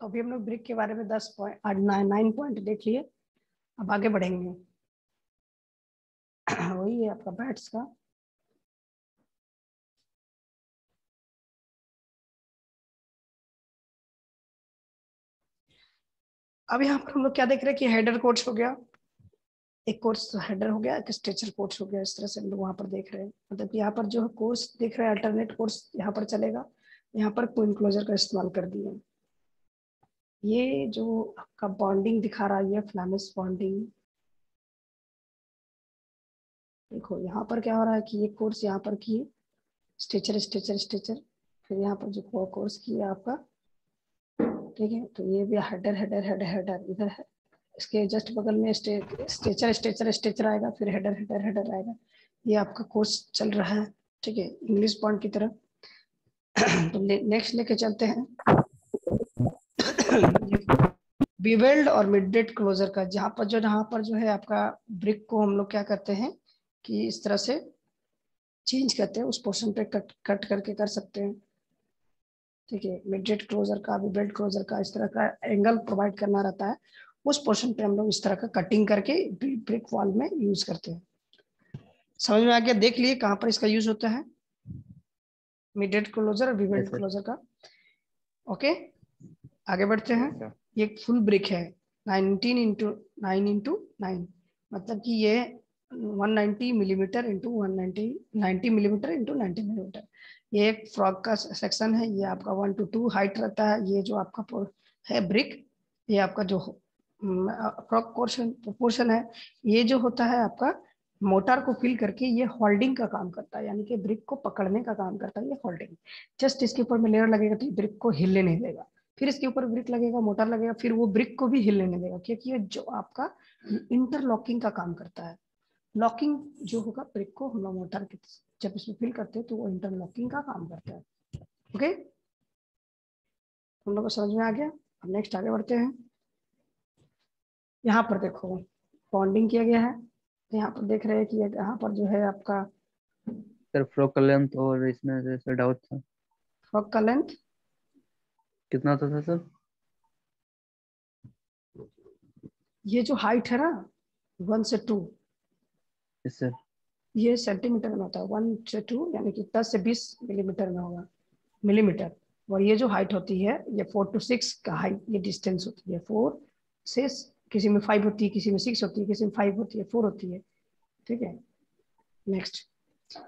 तो अभी हम लोग ब्रिक के बारे में 9 पॉइंट देख लिए। अब आगे बढ़ेंगे। वही है आपका बैट्स का। अब यहाँ पर हम लोग क्या देख रहे हैं कि हेडर कोर्स हो गया, एक कोर्स हेडर हो गया, एक स्ट्रेचर कोर्स हो गया। इस तरह से हम लोग वहां पर देख रहे हैं। मतलब कि यहाँ पर जो कोर्स देख रहे हैं अल्टरनेट कोर्स यहाँ पर चलेगा। यहाँ पर कोइन क्लोजर का इस्तेमाल कर दिए। ये जो आपका बॉन्डिंग दिखा रहा है, ये फ्लैमिश बॉन्डिंग। देखो यहाँ पर क्या हो रहा है कि ये कोर्स यहाँ पर किए, स्ट्रेचर स्ट्रेचर स्ट्रेचर, फिर यहाँ पर जो कोर्स किया आपका, ठीक है। तो ये भी हेडर हेडर हेडर हेडर इधर है, इसके जस्ट बगल में स्ट्रेचर स्ट्रेचर स्ट्रेचर आएगा, फिर हेडर हेडर हेडर आएगा। ये आपका कोर्स चल रहा है, ठीक है, इंग्लिश बॉन्ड की तरफ। तो नेक्स्ट लेके चलते हैं बीवेल्ड और मिडडेट क्लोजर का। जहाँ पर जो है आपका ब्रिक को हम लोग क्या करते हैं कि इस तरह से चेंज करते हैं, उस पोर्शन पे कट कट करके कर सकते हैं, ठीक है। मिडडेट क्लोजर का, बीवेल्ड क्लोजर का इस तरह का एंगल प्रोवाइड करना रहता है। उस पोर्शन पे हम लोग इस तरह का कटिंग करके ब्रिक वॉल में यूज करते हैं। समझ में आ गया? देख लिए कहाँ पर इसका यूज होता है, मिडडेट क्लोजर और बीवेल्ड सर। क्लोजर का। ओके, आगे बढ़ते हैं। Yes sir. ये फुल ब्रिक है, 19 इंटू 9 मतलब कि ये 190 millimetre into 190, 90 millimetre into 90 millimetre. ये एक फ्रॉक का सेक्शन है। ये आपका 1 to 2 हाइट रहता है। ये जो आपका है ब्रिक, ये आपका जो फ्रॉक पोर्शन है, ये जो होता है आपका मोटार को फिल करके ये होल्डिंग का काम करता है, यानी कि ब्रिक को पकड़ने का काम करता है ये होल्डिंग। जस्ट इसके ऊपर में लेयर लगेगा तो ब्रिक को हिलने नहीं देगा, फिर इसके ऊपर ब्रिक लगेगा, मोटर लगेगा, फिर वो ब्रिक को भी हिलने नहीं देगा, क्योंकि ये जो आपका इंटरलॉकिंग का काम करता है। लॉकिंग जो होगा ब्रिक को हम लोग मोटर के जब इसमें फिल करते हैं तो वो इंटरलॉकिंग का काम करता है। ओके, हम लोग को समझ में आ गया। अब नेक्स्ट आगे बढ़ते हैं। यहाँ पर देखो बॉन्डिंग किया गया है। तो यहाँ पर देख रहे हैं कि यहाँ पर जो है आपका सर फ्रॉक का लेंथ और इसमें जैसे डाउट था, फ्रॉक का लेंथ कितना था सर? ये जो हाइट है ना 1 से 2, यस सर। ये सेंटीमीटर में होता है। 1 से 2 यानी कि 10 से 20 मिलीमीटर में होगा, मिलीमीटर। और ये जो हाइट होती है ये 4 to 6 का हाइट, ये डिस्टेंस होती है 4 से, किसी में 5 होती है, किसी में 6 होती है, किसी में 5 होती है, 4 होती है, ठीक है। नेक्स्ट,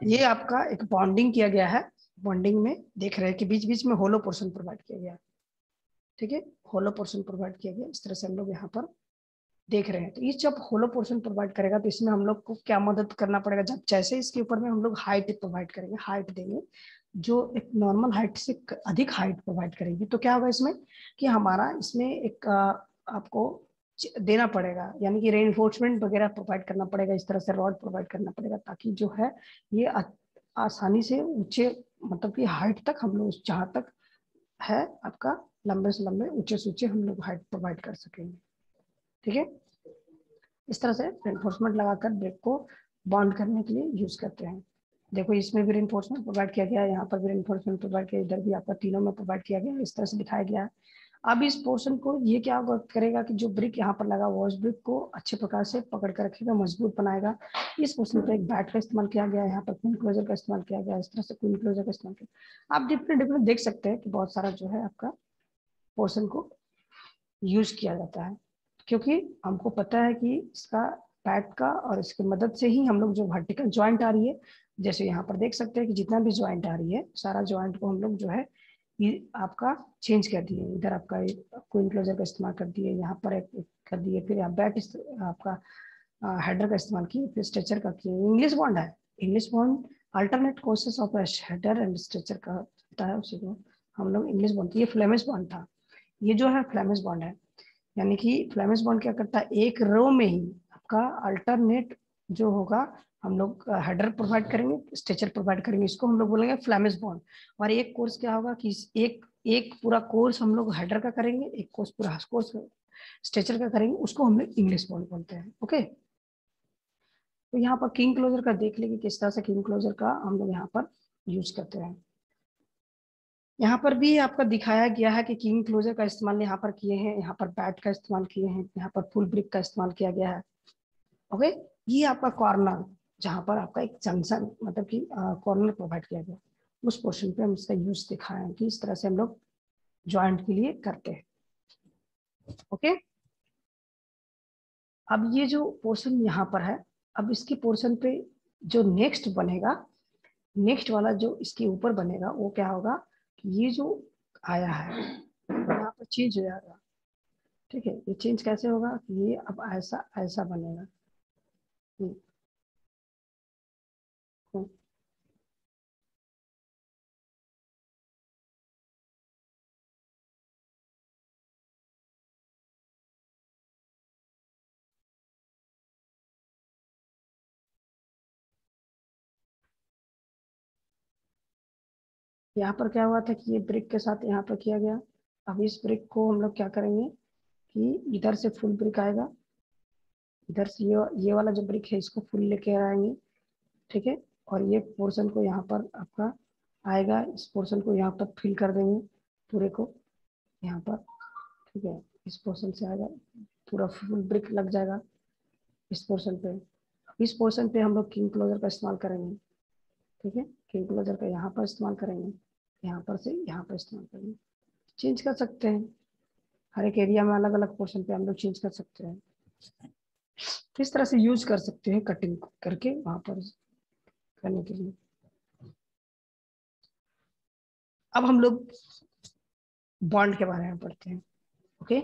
ये आपका एक बॉन्डिंग किया गया है। बॉन्डिंग में देख रहे हैं कि बीच बीच में होलो पोर्शन प्रोवाइड किया गया है, ठीक है। होलो पोर्शन प्रोवाइड किया गया, इस तरह से हम लोग यहाँ पर देख रहे हैं। तो ये जब होलो पोर्शन प्रोवाइड करेगा तो इसमें हम लोग को क्या मदद करना पड़ेगा, जब जैसे इसके ऊपर में हम लोग हाइट प्रोवाइड करेंगे, हाइट देंगे, जो एक नॉर्मल हाइट से अधिक हाइट प्रोवाइड करेंगे, तो क्या होगा इसमें कि हमारा इसमें एक आपको देना पड़ेगा, यानी कि रेइंफोर्समेंट वगैरह प्रोवाइड करना पड़ेगा, इस तरह से रॉड प्रोवाइड करना पड़ेगा, ताकि जो है ये आसानी से ऊंचे, मतलब कि हाइट तक हम लोग जहाँ तक है आपका लंबे से लंबे ऊंचे से ऊंचे हम लोग हाइट प्रोवाइड कर सकेंगे, ठीक है। इस तरह से रेनफोर्समेंट लगाकर ब्रेक को बॉन्ड करने के लिए यूज करते हैं। देखो इसमें भी रेनफोर्समेंट प्रोवाइड किया गया है, यहाँ पर भी रेनफोर्समेंट प्रोवाइड किया, इधर भी आपका तीनों में प्रोवाइड किया गया है, इस तरह से दिखाया गया है। अब इस पोर्शन को ये क्या करेगा कि जो ब्रिक यहाँ पर लगा हुआ उस ब्रिक को अच्छे प्रकार से पकड़ कर रखेगा, मजबूत बनाएगा। इस पोर्शन पर एक बैट का इस्तेमाल किया गया है, यहाँ पर क्वीन क्लोजर का इस्तेमाल किया गया है, इस तरह से क्वीन क्लोजर का इस्तेमाल किया। आप डिफरेंट डिफरेंट देख सकते हैं कि बहुत सारा जो है आपका पोर्शन को यूज किया जाता है, क्योंकि हमको पता है कि इसका पैट का और इसकी मदद से ही हम लोग जो वर्टिकल ज्वाइंट आ रही है, जैसे यहाँ पर देख सकते हैं कि जितना भी ज्वाइंट आ रही है सारा ज्वाइंट को हम लोग जो है ये आपका चेंज कर दिए। इधर आपका क्वीन क्लोजर का इस्तेमाल कर दिए, यहाँ पर एक कर दिए, फिर यहाँ बैट आपका हेडर का इस्तेमाल किए, फिर स्ट्रेचर का किए। इंग्लिश बॉन्ड है, English bond alternate courses of header and stretcher का होता है, उसी को हम लोग इंग्लिश बॉन्ड। ये फ्लेमिश बॉन्ड था, ये जो है फ्लेमिश बॉन्ड है। यानी कि फ्लेमिश बॉन्ड क्या करता है, एक रो में ही आपका अल्टरनेट जो होगा हम लोग हेडर प्रोवाइड करेंगे, स्ट्रेचर प्रोवाइड करेंगे, इसको हम लोग बोलेंगे फ्लेमिश बॉन्ड। और एक कोर्स क्या होगा कि एक एक पूरा कोर्स हम लोग हेडर का करेंगे, एक कोर्स पूरा कोर्स स्ट्रेचर का करेंगे, उसको हम लोग इंग्लिश बॉन्ड बोलते हैं। ओके, तो यहाँ पर किंग क्लोजर का देख लेंगे किस तरह से किंग क्लोजर का हम लोग यहाँ पर यूज करते हैं। यहाँ पर भी आपका दिखाया गया है कि किंग क्लोजर का इस्तेमाल यहाँ पर किए हैं, यहाँ पर बैट का इस्तेमाल किए हैं, यहाँ पर फुल ब्रिक का इस्तेमाल किया गया है। ओके, ये आपका कॉर्नर जहाँ पर आपका एक जंक्शन मतलब कि कॉर्नर प्रोवाइड किया गया, उस पोर्शन पे हम इसका यूज दिखाए हैं कि इस तरह से हम लोग ज्वाइंट के लिए करते हैं। ओके, अब ये जो पोर्शन यहाँ पर है, अब इसकी पोर्शन पे जो नेक्स्ट बनेगा, नेक्स्ट वाला जो इसके ऊपर बनेगा वो क्या होगा कि ये जो आया है यहाँ पर चेंज हो जाएगा। ठीक है, ये चेंज कैसे होगा कि ये अब ऐसा ऐसा बनेगा। हम्म, हम्म। यहाँ पर क्या हुआ था कि ये ब्रिक के साथ यहाँ पर किया गया। अब इस ब्रिक को हम लोग क्या करेंगे कि इधर से फुल ब्रिक आएगा, इधर से ये वाला जो ब्रिक है इसको फुल लेके आएंगे। ठीक है, और ये पोर्शन को यहाँ पर आपका आएगा, इस पोर्शन को यहाँ पर फिल कर देंगे पूरे को यहाँ पर। ठीक है, इस पोर्शन से आएगा, पूरा फुल ब्रिक लग जाएगा इस पोर्शन पे। इस पोर्शन पे हम लोग किंग क्लोजर का इस्तेमाल करेंगे। ठीक है, किंग क्लोजर का यहाँ पर इस्तेमाल करेंगे, यहाँ पर से यहाँ पर इस्तेमाल करेंगे। चेंज कर सकते हैं, हर एक एरिया में अलग अलग पोर्शन पे हम लोग चेंज कर सकते हैं। किस तरह से यूज कर सकते हैं कटिंग करके वहां पर करने के लिए। अब हम लोग बॉन्ड के बारे में पढ़ते हैं। ओके,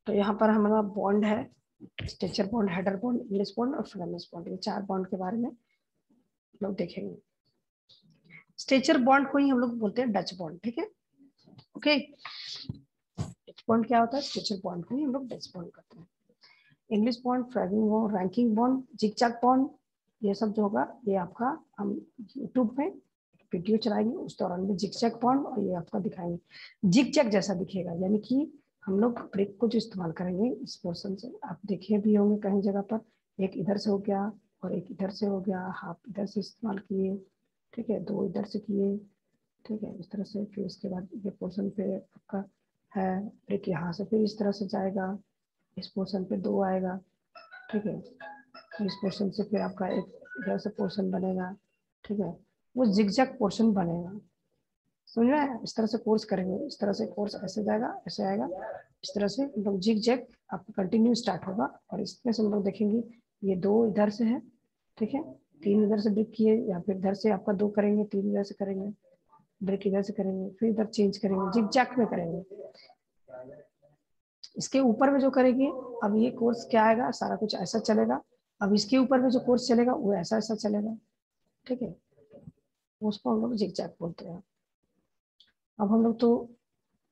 तो यहाँ पर हमारा बॉन्ड है, stretcher bond, header bond, English bond और फ्लेमिश बॉन्ड, ये 4 बॉन्ड के बारे में लोग देखेंगे। स्ट्रेचर बॉन्ड को ही हम लोग बोलते हैं डच बॉन्ड। ठीक है, ओके। डच बॉन्ड क्या होता है, स्ट्रेचर बॉन्ड को ही हम लोग डच बॉन्ड करते हैं। English bond, fragging bond, ranking bond, zigzag bond, ये सब जो होगा ये आपका हम यूट्यूब पे वीडियो चलाएंगे उस दौरान में जिगजैग बॉन्ड और ये आपका दिखाएंगे। जिगजैग जैसा दिखेगा, यानी कि हम लोग ब्रेक को जो इस्तेमाल करेंगे इस पोर्शन से, आप देखे भी होंगे कहीं जगह पर, एक इधर से हो गया और एक इधर से हो गया, हाफ इधर से इस्तेमाल किए। ठीक है, 2 इधर से किए। ठीक है, इस तरह से, फिर उसके बाद ये पोर्शन पे आपका है ब्रेक, यहाँ से फिर इस तरह से जाएगा, इस पोर्शन पे 2 आएगा। ठीक है, इस पोर्शन से फिर आपका एक इधर से पोर्शन बनेगा। ठीक है, वो जिगजैग पोर्शन बनेगा, समझ में आया? इस तरह से कोर्स करेंगे, इस तरह से कोर्स ऐसे जाएगा, ऐसे आएगा, इस तरह से मतलब जिगजैग आपका कंटिन्यू स्टार्ट होगा। और इसमें से हम लोग देखेंगे ये 2 इधर से है। ठीक है, 3 इधर से ब्रेक किए, या फिर इधर से आपका 2 करेंगे, 3 इधर से करेंगे, ब्रेक इधर से करेंगे, फिर इधर चेंज करेंगे, जिगजैग में करेंगे। इसके ऊपर में जो करेंगे, अब ये कोर्स क्या आएगा, सारा कुछ ऐसा चलेगा। अब इसके ऊपर में जो कोर्स चलेगा वो ऐसा ऐसा चलेगा। ठीक है, उसको हम लोग जिगजैग बोलते हैं। अब हम लोग तो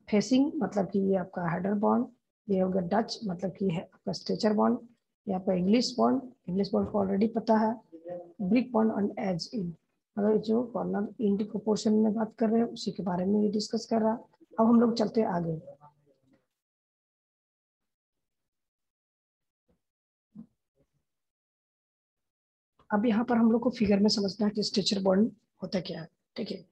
फेसिंग मतलब कि ये आपका हेडर बॉन्ड, ये हो गया डच मतलब कि है आपका स्ट्रेचर बॉन्ड, ये आपका इंग्लिश बॉन्ड, इंग्लिश बॉन्ड को ऑलरेडी पता है। ब्रिक बॉन्ड और एज इन, अगर जो कॉर्नर इंड को पोर्शन में बात कर रहे हैं उसी के बारे में ये डिस्कस कर रहा है। अब हम लोग चलते हैं आगे। अब यहाँ पर हम लोग को फिगर में समझना है कि स्ट्रेचर बॉन्ड होता क्या है। ठीक है,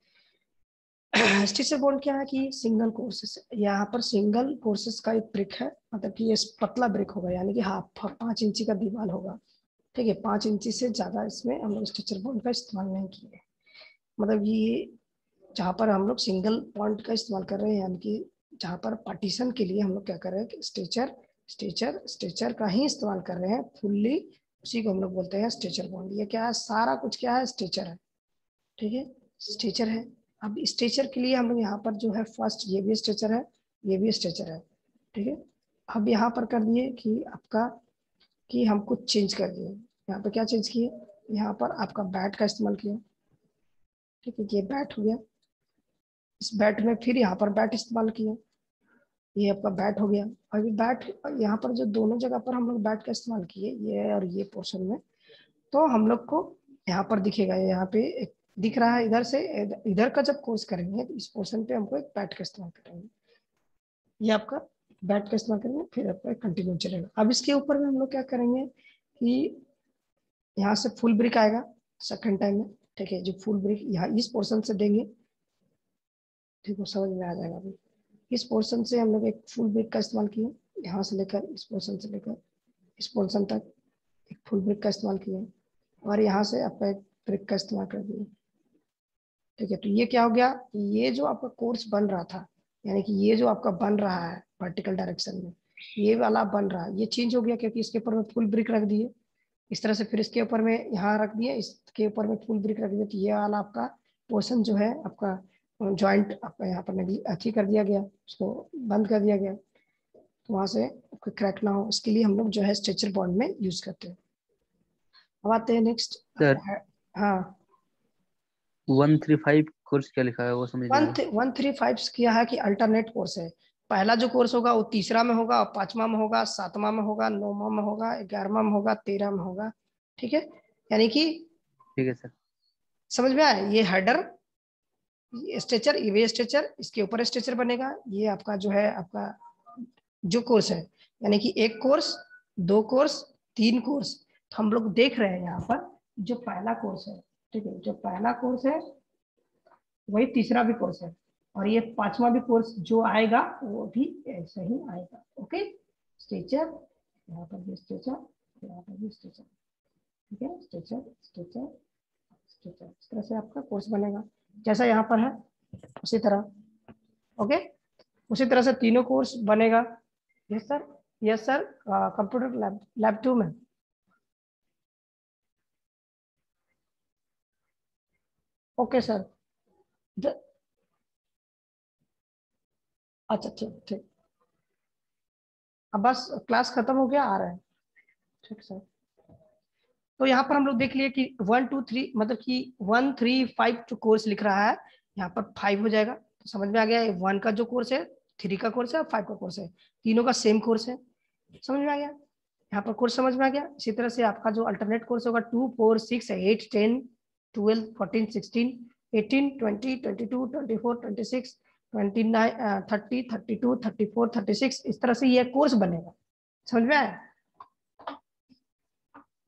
स्टिचर बॉन्ड क्या है कि सिंगल कोर्सेस, यहाँ पर सिंगल कोर्सेस का एक ब्रिक है, मतलब कि ये पतला ब्रिक होगा, यानी कि हाफ 5 इंची का दीवार होगा। ठीक है, 5 इंची से ज्यादा इसमें हम लोग स्टिचर बॉन्ड का इस्तेमाल नहीं किए। मतलब ये जहाँ पर हम लोग सिंगल बॉन्ड का इस्तेमाल कर रहे हैं, यानी कि जहाँ पर पार्टीशन के लिए हम लोग क्या कर रहे हैं कि स्ट्रेचर स्ट्रेचर स्ट्रेचर का ही इस्तेमाल कर रहे हैं फुल्ली, उसी को हम लोग बोलते हैं स्ट्रेचर बॉन्ड। ये क्या है, सारा कुछ क्या है, स्ट्रेचर है। ठीक है, स्ट्रेचर है। अब स्ट्रेचर के लिए हम लोग यहाँ पर जो है फर्स्ट ये भी स्ट्रेचर है, ये भी स्ट्रेचर है। ठीक है, अब यहाँ पर कर दिए कि आपका कि हम कुछ चेंज कर दिए। यहाँ पे क्या चेंज किए, यहाँ पर आपका बैट का इस्तेमाल किया। ठीक है, ये बैट हो गया, इस बैट में फिर यहाँ पर बैट इस्तेमाल किया। ये आपका बैट हो गया। अभी बैट यहाँ पर जो दोनों जगह पर हम लोग बैट का इस्तेमाल किए, ये और ये पोर्शन में, तो हम लोग को यहाँ पर दिखेगा, यहाँ पे एक दिख रहा है इधर से, इधर का जब कोर्स करेंगे तो इस पोर्शन पे हमको एक बैट का इस्तेमाल करेंगे, ये आपका बैट का इस्तेमाल करेंगे, फिर आपका कंटिन्यू चलेगा। अब इसके ऊपर में हम लोग क्या करेंगे कि यहाँ से फुल ब्रिक आएगा सेकंड टाइम में, ठीक है, जो फुल ब्रिक यहाँ इस पोर्शन से देंगे, ठीक है, समझ में आ जाएगा अभी। इस पोर्शन से हम लोग एक फुल ब्रिक का इस्तेमाल किए, यहाँ से लेकर इस पोर्शन से लेकर इस पोर्शन तक एक फुल ब्रिक का इस्तेमाल किए, और यहाँ से आपका एक ब्रिक का इस्तेमाल कर दिए, ठीक है। तो ये क्या हो गया, ये जो आपका कोर्स बन रहा था, यानी कि ये जो आपका बन रहा है वर्टिकल डायरेक्शन में, ये वाला बन रहा है, ये चेंज हो गया क्योंकि इसके ऊपर में फुल ब्रिक रख दिए इस तरह से, फिर इसके ऊपर में यहाँ रख दिया, इसके ऊपर में फुल ब्रिक रख दिया, तो ये वाला आपका पोर्शन जो है आपका जॉइंट आपका यहाँ पर अच्छी कर दिया गया, उसको बंद कर दिया गया, तो वहां से कोई क्रैक ना हो, इसके लिए हम लोग जो है स्ट्रेचर बॉन्ड में यूज करते हैं। अब आते हैं नेक्स्ट। सर हाँ 135 कोर्स क्या लिखा है वो समझ नहीं आया। 135 किया है कि अल्टरनेट कोर्स है, पहला जो कोर्स होगा वो तीसरा में होगा, पांचवा में होगा, सातवां में होगा, नौवां में होगा, 11वां में होगा, 13वां में होगा, ठीक है। यानी कि ठीक है सर। समझ में आया, ये हेडर, ये स्ट्रेचर, ये स्ट्रेचर, इसके ऊपर स्ट्रेचर बनेगा, ये आपका जो है आपका जो कोर्स है, यानी कि एक कोर्स, दो कोर्स, तीन कोर्स। तो हम लोग देख रहे हैं यहाँ पर जो पहला कोर्स है, ठीक है, जो पहला कोर्स है वही तीसरा भी कोर्स है, और ये पांचवा भी कोर्स जो आएगा वो भी ऐसे ही आएगा। ओके, स्ट्रेचर, यहाँ पर भी स्ट्रेचर, यहाँ पर भी स्ट्रेचर, ठीक है, स्ट्रेचर स्ट्रेचर स्ट्रेचर, इस तरह से आपका कोर्स बनेगा जैसा यहाँ पर है उसी तरह। ओके, उसी तरह से तीनों कोर्स बनेगा। Yes sir, yes sir, computer lab 2 में। ओके सर, अच्छा ठीक ठीक, अब बस क्लास खत्म हो गया, आ रहा है, ठीक सर। तो यहाँ पर हम लोग देख लिए कि 1 2 3 मतलब कि 1 3 5 जो कोर्स लिख रहा है, यहाँ पर 5 हो जाएगा, तो समझ में आ गया 1 का जो कोर्स है, 3 का कोर्स है और 5 का कोर्स है, तीनों का सेम कोर्स है, समझ में आ गया, यहाँ पर कोर्स समझ में आ गया। इसी तरह से आपका जो अल्टरनेट कोर्स होगा 2 4 6 8 10 12 14 16 18 20 22 24 26 29 30 32 34 36, इस तरह से ये कोर्स बनेगा, समझ में आया।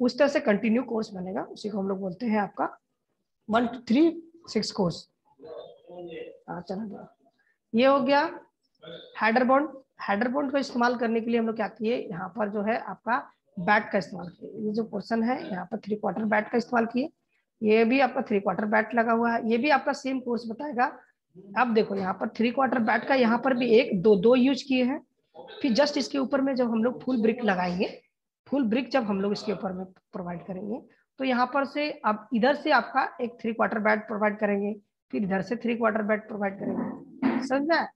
उस तरह से कंटिन्यू कोर्स बनेगा, उसी को हम लोग बोलते हैं आपका 1 3 6 कोर्स। चलो, ये हो गया हेडर बॉन्ड। हेडर बॉन्ड को इस्तेमाल करने के लिए हम लोग क्या किए, यहाँ पर जो है आपका बैट का इस्तेमाल किए, ये जो पोर्शन है यहाँ पर 3/4 बैट का इस्तेमाल किए, ये भी आपका 3/4 बैट लगा हुआ है, ये भी आपका सेम कोर्स बताएगा। अब देखो यहाँ पर 3/4 बैट का यहाँ पर भी एक दो दो यूज किए हैं, फिर जस्ट इसके ऊपर में जब हम लोग फुल ब्रिक लगाएंगे, फुल ब्रिक जब हम लोग इसके ऊपर में प्रोवाइड करेंगे, तो यहाँ पर से अब इधर से आपका एक 3/4 बैट प्रोवाइड करेंगे, फिर इधर से 3/4 बैट प्रोवाइड करेंगे, समझा।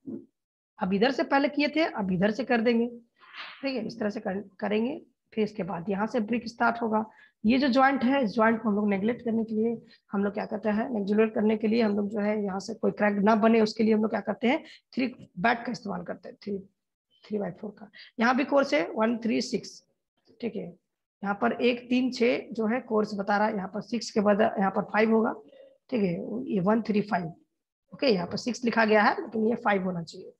अब इधर से पहले किए थे, अब इधर से कर देंगे, ठीक है, इस तरह से करेंगे, फिर इसके बाद यहाँ से ब्रिक स्टार्ट होगा। ये जो ज्वाइंट है, इस ज्वाइंट को हम लोग नेग्लेक्ट करने के लिए हम लोग क्या करते हैं, नेग्लेक्ट करने के लिए हम लोग जो है यहाँ से कोई क्रैक ना बने उसके लिए हम लोग क्या करते हैं, 3 बैट का इस्तेमाल करते हैं, 3/4 का। यहाँ भी कोर्स है 1 3 6, ठीक है, यहाँ पर 1 3 6 जो है कोर्स बता रहा है, यहाँ पर 6 के बाद यहाँ पर 5 होगा, ठीक है, ये 1 3 5। ओके, यहाँ पर 6 लिखा गया है लेकिन ये 5 होना चाहिए,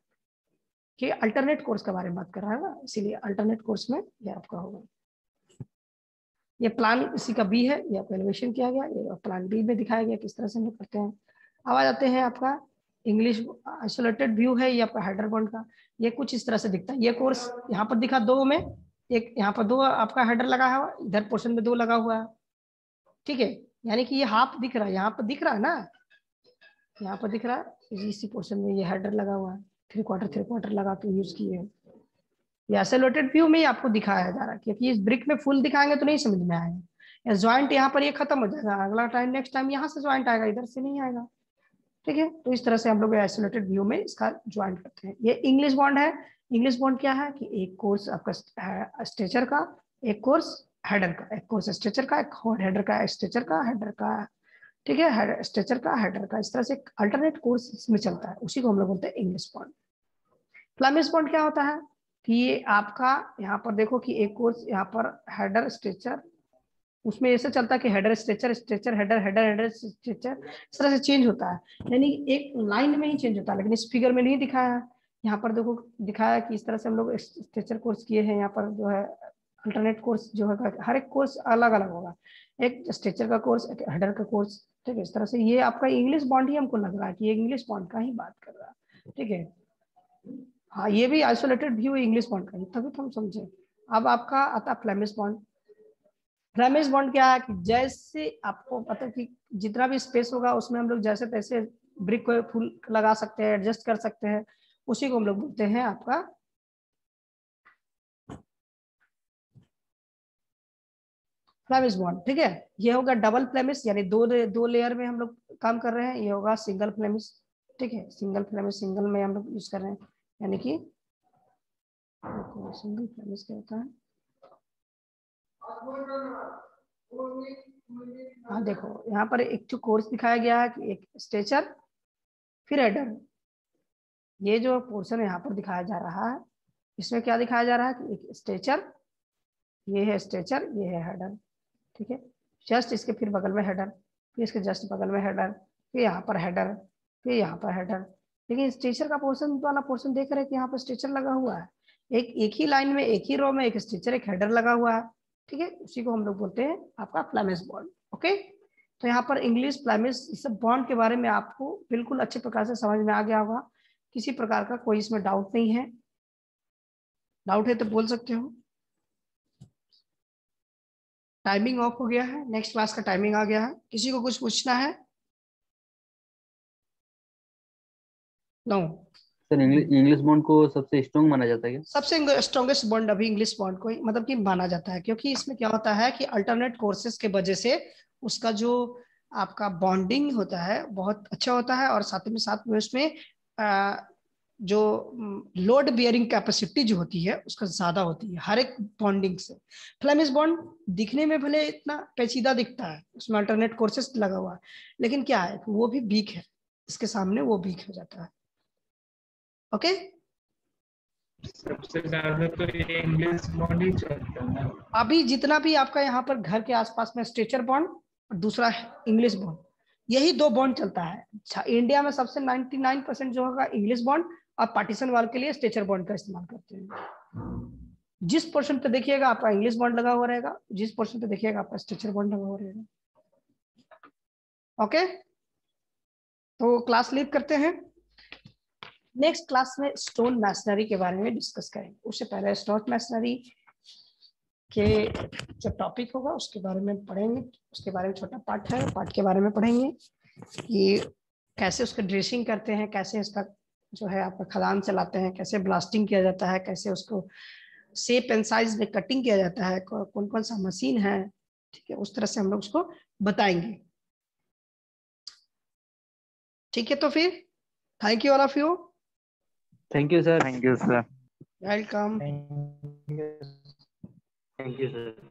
कि अल्टरनेट कोर्स के बारे में बात कर रहा है ना, इसीलिए अल्टरनेट कोर्स में ये आपका होगा। ये प्लान इसी का बी है, ये आपका एलिवेशन किया गया, ये प्लान बी में दिखाया गया किस तरह से हम लोग करते हैं। अब आ जाते हैं आपका इंग्लिश आइसोलेटेड व्यू है, ये आपका हेडर बॉन्ड का, ये कुछ इस तरह से दिखता है। ये कोर्स यहाँ पर दिखा 2 में, एक यहाँ पर 2 आपका हेडर लगा है, इधर पोर्शन में 2 लगा हुआ है, ठीक है, यानी कि ये हाफ दिख रहा है, यहाँ पर दिख रहा है ना, यहाँ पर दिख रहा है, इसी पोर्शन में ये हेडर लगा हुआ है, 3/4 लगा के यूज किए हैं। ये आइसोलेटेड व्यू में ही आपको दिखाया जा रहा है, क्योंकि इस ब्रिक में फुल दिखाएंगे तो नहीं समझ में आएगा, ज्वाइंट यहाँ पर ये खत्म हो जाएगा, अगला टाइम नेक्स्ट टाइम यहाँ से ज्वाइंट आएगा, इधर से नहीं आएगा, ठीक है। तो इस तरह से हम लोग आइसोलेटेड व्यू में इसका ज्वाइंट करते हैं। ये इंग्लिश बॉन्ड है। इंग्लिश बॉन्ड क्या है कि एक कोर्स आपका स्ट्रेचर का, एक कोर्स हेडर का, एक कोर्स स्ट्रेचर का, एक हेडर का, स्ट्रेचर का, हेडर का, ठीक है, स्ट्रेचर का, हेडर का, इस तरह से अल्टरनेट कोर्स इसमें चलता है, उसी को हम लोग बोलते हैं इंग्लिश बॉन्ड। फ्लेमिश बॉन्ड क्या होता है कि ये आपका यहाँ पर देखो कि एक कोर्स यहाँ पर हेडर स्ट्रेचर, उसमें ऐसे चलता है कि header stretcher stretcher header header header stretcher, इस तरह से चेंज होता है, यानी एक लाइन में ही चेंज होता है, लेकिन इस फिगर में नहीं दिखाया है। यहाँ पर देखो दिखाया कि इस तरह से हम लोग स्ट्रेचर कोर्स किए हैं। यहाँ पर जो है अल्टरनेट कोर्स जो है, हर एक कोर्स अलग अलग होगा, एक स्ट्रेचर का कोर्स, एक हेडर का कोर्स, ठीक है। इस तरह से ये आपका इंग्लिश बॉन्ड ही हमको लग रहा है कि ये इंग्लिश बॉन्ड का ही बात कर रहा है, ठीक है। हाँ, ये भी आइसोलेटेड व्यू इंग्लिश बॉन्ड का ही, तभी तो हम समझे। अब आपका आता है फ्लेमिश बॉन्ड। फ्लेमिश बॉन्ड क्या है कि जैसे आपको पता है कि जितना भी स्पेस होगा उसमें हम लोग जैसे तैसे ब्रिक को फुल लगा सकते हैं, एडजस्ट कर सकते हैं, उसी को हम लोग बोलते हैं आपका फ्लेमिश बॉन्ड, ठीक है। ये होगा डबल फ्लेमिश, यानी दो लेयर में हम लोग काम कर रहे हैं। ये होगा सिंगल फ्लेमिश, ठीक है। सिंगल फ्लेमिश, सिंगल में हम लोग यूज कर रहे हैं, यानी कि सिंगल फ्लेमिश क्या होता है। हाँ देखो, यहाँ पर एक जो कोर्स दिखाया गया है कि एक स्ट्रेचर फिर हेडर, ये जो पोर्शन यहाँ पर दिखाया जा रहा है, इसमें क्या दिखाया जा रहा है कि एक स्ट्रेचर, ये है स्ट्रेचर, ये है हेडर, ठीक है। जस्ट इसके फिर बगल में हेडर, फिर इसके जस्ट बगल में हेडर, फिर यहाँ पर हेडर, फिर यहाँ पर हेडर। लेकिन स्ट्रेचर का पोर्शन वाला पोर्शन देख रहे हैं कि यहाँ पर स्ट्रेचर लगा हुआ है, एक ही लाइन में, एक ही रो में, एक स्ट्रेचर एक हेडर लगा हुआ है, ठीक है। उसी को हम लोग बोलते हैं आपका फ्लेमिश बॉन्ड, ओके। तो यहाँ पर इंग्लिश फ्लेमिश इस बॉन्ड के बारे में आपको बिल्कुल अच्छे प्रकार से समझ में आ गया होगा, किसी प्रकार का कोई इसमें डाउट नहीं है। डाउट है तो बोल सकते हो। टाइमिंग ऑफ हो गया है, नेक्स्ट क्लास का टाइमिंग आ गया है, किसी को कुछ पूछना है? नो। सर इंग्लिश बॉन्ड को सबसे स्ट्रॉन्ग माना जाता है क्या? सबसे स्ट्रॉन्गेस्ट बॉन्ड अभी इंग्लिश बॉन्ड को ही मतलब कि माना जाता है, क्योंकि इसमें क्या होता है कि अल्टरनेट कोर्सेज के वजह से उसका जो आपका बॉन्डिंग होता है बहुत अच्छा होता है, और साथ में उसमें जो लोड बियरिंग कैपेसिटी जो होती है उसका ज्यादा होती है हर एक बॉन्डिंग से। फ्लेमिश बॉन्ड दिखने में भले इतना पेचीदा दिखता है, उसमें अल्टरनेट कोर्सेज लगा हुआ है, लेकिन क्या है वो भी वीक है, इसके सामने वो वीक हो जाता है, ओके। सबसे ज्यादा तो ये इंग्लिश बॉन्ड ही चलता है। अभी जितना भी आपका यहाँ पर घर के आसपास में स्ट्रेचर बॉन्ड और दूसरा इंग्लिश बॉन्ड, यही दो बॉन्ड चलता है। इंडिया में सबसे 99% जो होगा इंग्लिश बॉन्ड, और पार्टीशन वाल के लिए स्ट्रेचर बॉन्ड का इस्तेमाल करते हैं। जिस पोर्शन पे देखिएगा आपका इंग्लिश बॉन्ड लगा हुआ रहेगा, जिस पोर्शन पे देखिएगा आपका स्ट्रेचर बॉन्ड लगा हुआ रहेगा, ओके। तो क्लास लीव करते हैं, नेक्स्ट क्लास में स्टोन मैसनरी के बारे में डिस्कस करेंगे। उससे पहले स्टोन मैसनरी के जो टॉपिक होगा उसके बारे में पढ़ेंगे, उसके बारे में छोटा पार्ट है, पार्ट के बारे में पढ़ेंगे कि कैसे उसका ड्रेसिंग करते हैं, कैसे उसका जो है आपका खदान चलाते हैं, कैसे ब्लास्टिंग किया जाता है, कैसे उसको शेप एंड साइज में कटिंग किया जाता है, कौन कौन सा मशीन है, ठीक है। उस तरह से हम लोग उसको बताएंगे, ठीक है। तो फिर thank you all of you, thank you sir. Thank you sir. Welcome. Thank you. Thank you sir.